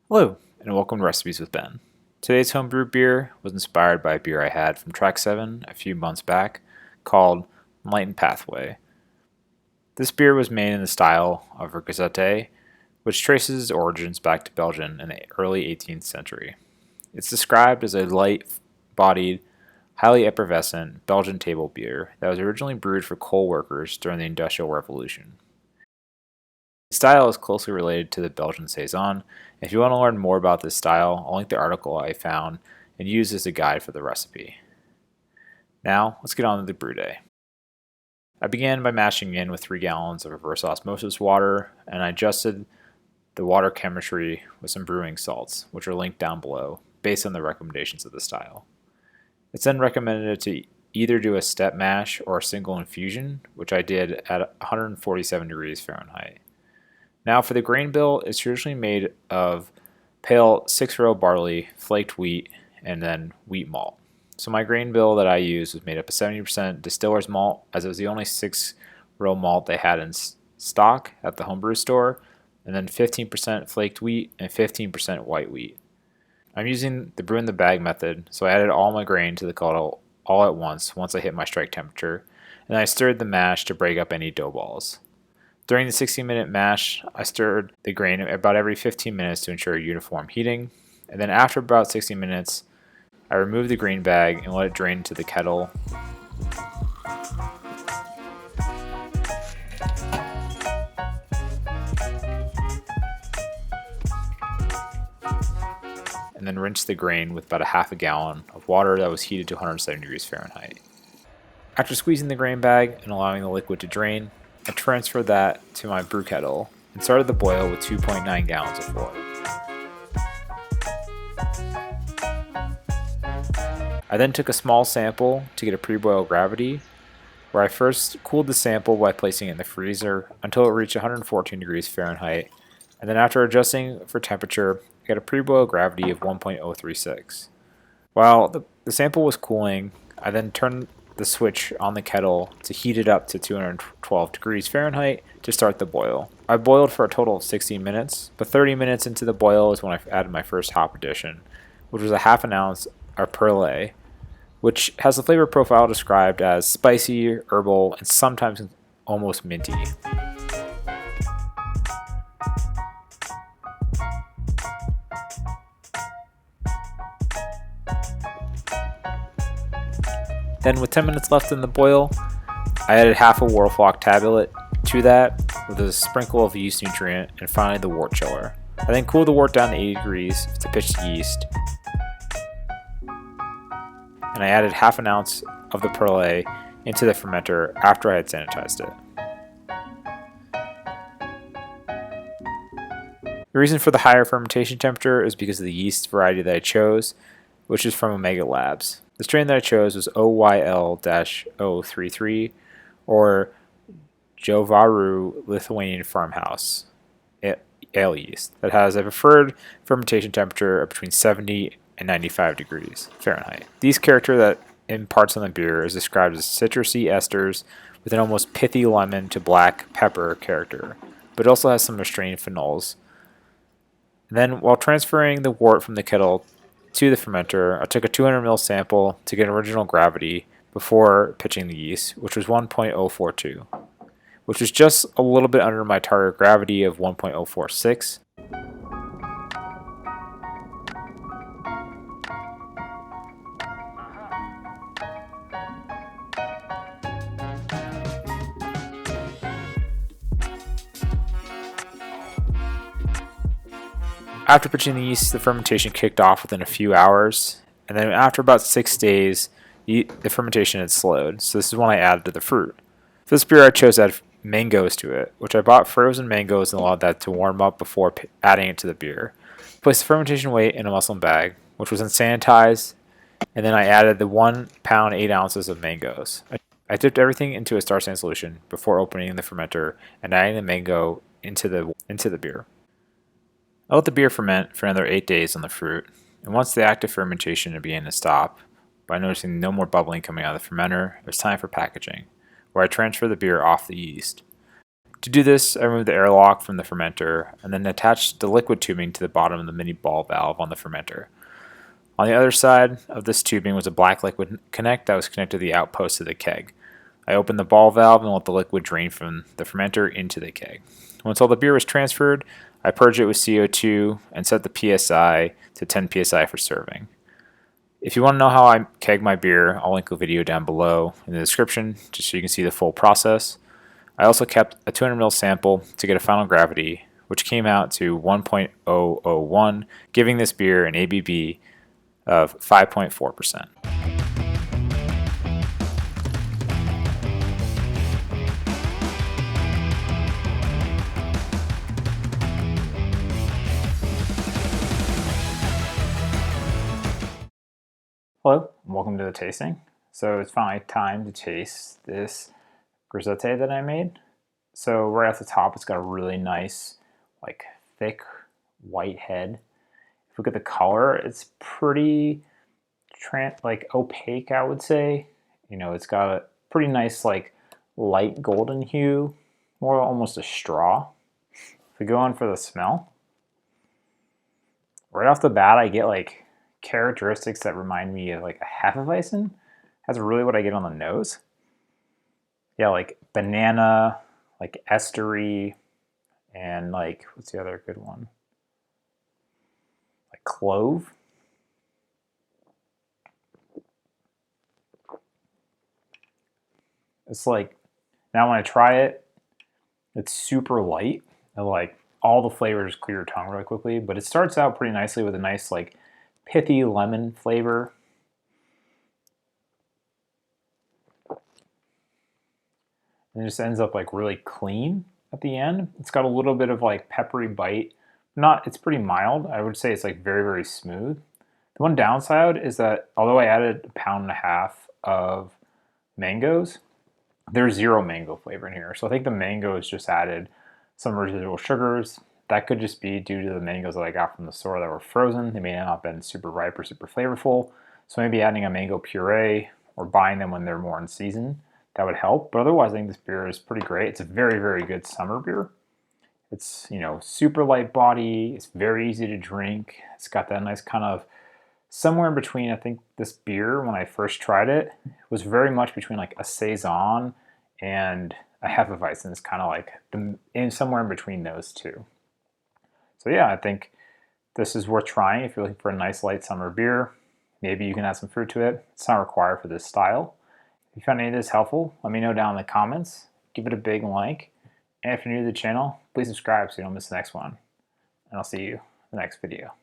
Hello, and welcome to Recipes with Ben. Today's homebrew beer was inspired by a beer I had from Track 7 a few months back called Enlightened Pathway. This beer was made in the style of a Grisette, which traces its origins back to Belgian in the early 18th century. It's described as a light-bodied, highly effervescent Belgian table beer that was originally brewed for coal workers during the Industrial Revolution. The style is closely related to the Belgian Saison. If you want to learn more about this style, I'll link the article I found and used as a guide for the recipe. Now, let's get on to the brew day. I began by mashing in with 3 gallons of reverse osmosis water, and I adjusted the water chemistry with some brewing salts, which are linked down below, based on the recommendations of the style. It's then recommended to either do a step mash or a single infusion, which I did at 147 degrees Fahrenheit. Now for the grain bill, it's traditionally made of pale 6-row barley, flaked wheat, and then wheat malt. So my grain bill that I used was made up of 70% distillers malt, as it was the only 6-row malt they had in stock at the homebrew store, and then 15% flaked wheat and 15% white wheat. I'm using the brew in the bag method, so I added all my grain to the kettle all at once I hit my strike temperature, and I stirred the mash to break up any dough balls. During the 60-minute mash, I stirred the grain about every 15 minutes to ensure uniform heating, and then after about 60 minutes, I removed the grain bag and let it drain into the kettle. And then rinsed the grain with about a half a gallon of water that was heated to 170 degrees Fahrenheit. After squeezing the grain bag and allowing the liquid to drain, I transferred that to my brew kettle and started the boil with 2.9 gallons of water. I then took a small sample to get a Preboil Gravity, where I first cooled the sample by placing it in the freezer until it reached 114 degrees Fahrenheit, and then after adjusting for temperature, I got a Preboil Gravity of 1.036. While the sample was cooling, I then turned the switch on the kettle to heat it up to 212 degrees Fahrenheit to start the boil. I boiled for a total of 60 minutes, but 30 minutes into the boil is when I added my first hop addition, which was a half an ounce of Perle, which has a flavor profile described as spicy, herbal, and sometimes almost minty. Then with 10 minutes left in the boil, I added half a Whorlfloc tablet to that with a sprinkle of yeast nutrient and finally the wort chiller. I then cooled the wort down to 80 degrees to pitch the yeast, and I added half an ounce of the Perle into the fermenter after I had sanitized it. The reason for the higher fermentation temperature is because of the yeast variety that I chose, which is from Omega Labs. The strain that I chose was OYL-033, or Jovaru Lithuanian Farmhouse ale yeast, that has a preferred fermentation temperature of between 70 and 95 degrees Fahrenheit. These character that imparts on the beer is described as citrusy esters with an almost pithy lemon to black pepper character, but it also has some restrained phenols. And then while transferring the wort from the kettle to the fermenter, I took a 200 ml sample to get original gravity before pitching the yeast, which was 1.042, which was just a little bit under my target gravity of 1.046. After pitching the yeast, the fermentation kicked off within a few hours, and then after about 6 days, the fermentation had slowed, so this is when I added to the fruit. For this beer, I chose to add mangoes to it, which I bought frozen mangoes and allowed that to warm up before adding it to the beer. Placed the fermentation weight in a muslin bag, which was then sanitized, and then I added the 1 pound 8 ounces of mangoes. I dipped everything into a Star San solution before opening the fermenter and adding the mango into the beer. I let the beer ferment for another 8 days on the fruit, and once the active fermentation began to stop, by noticing no more bubbling coming out of the fermenter, it was time for packaging, where I transfer the beer off the yeast. To do this, I removed the airlock from the fermenter and then attached the liquid tubing to the bottom of the mini ball valve on the fermenter. On the other side of this tubing was a black liquid connect that was connected to the outpost of the keg. I opened the ball valve and let the liquid drain from the fermenter into the keg. Once all the beer was transferred, I purged it with CO2 and set the PSI to 10 PSI for serving. If you want to know how I keg my beer, I'll link a video down below in the description just so you can see the full process. I also kept a 200 ml sample to get a final gravity, which came out to 1.001, giving this beer an ABV of 5.4%. Hello, and welcome to the tasting. So it's finally time to taste this Grisette that I made. So right off the top, it's got a really nice, like thick white head. If you look at the color, it's pretty opaque, I would say. You know, it's got a pretty nice like light golden hue, more almost a straw. If we go on for the smell, right off the bat, I get like characteristics that remind me of like a Hefeweizen. That's really what I get on the nose. Yeah, like banana, like estery, and like, what's the other good one? Like clove. It's like, now when I try it, it's super light. And like all the flavors clear your tongue really quickly, but it starts out pretty nicely with a nice like pithy lemon flavor. And it just ends up like really clean at the end. It's got a little bit of like peppery bite. It's pretty mild. I would say it's like very, very smooth. The one downside is that although I added 1.5 pounds of mangoes, there's zero mango flavor in here. So I think the mangoes just added some residual sugars. That could just be due to the mangoes that I got from the store that were frozen. They may not have been super ripe or super flavorful. So maybe adding a mango puree or buying them when they're more in season, that would help. But otherwise, I think this beer is pretty great. It's a very, very good summer beer. It's, you know, super light body. It's very easy to drink. It's got that nice kind of somewhere in between. I think this beer, when I first tried it, was very much between like a Saison and a Hefeweizen. It's kind of like somewhere in between those two. So yeah, I think this is worth trying if you're looking for a nice light summer beer. Maybe you can add some fruit to it. It's not required for this style. If you found any of this helpful, let me know down in the comments. Give it a big like. And if you're new to the channel, please subscribe so you don't miss the next one. And I'll see you in the next video.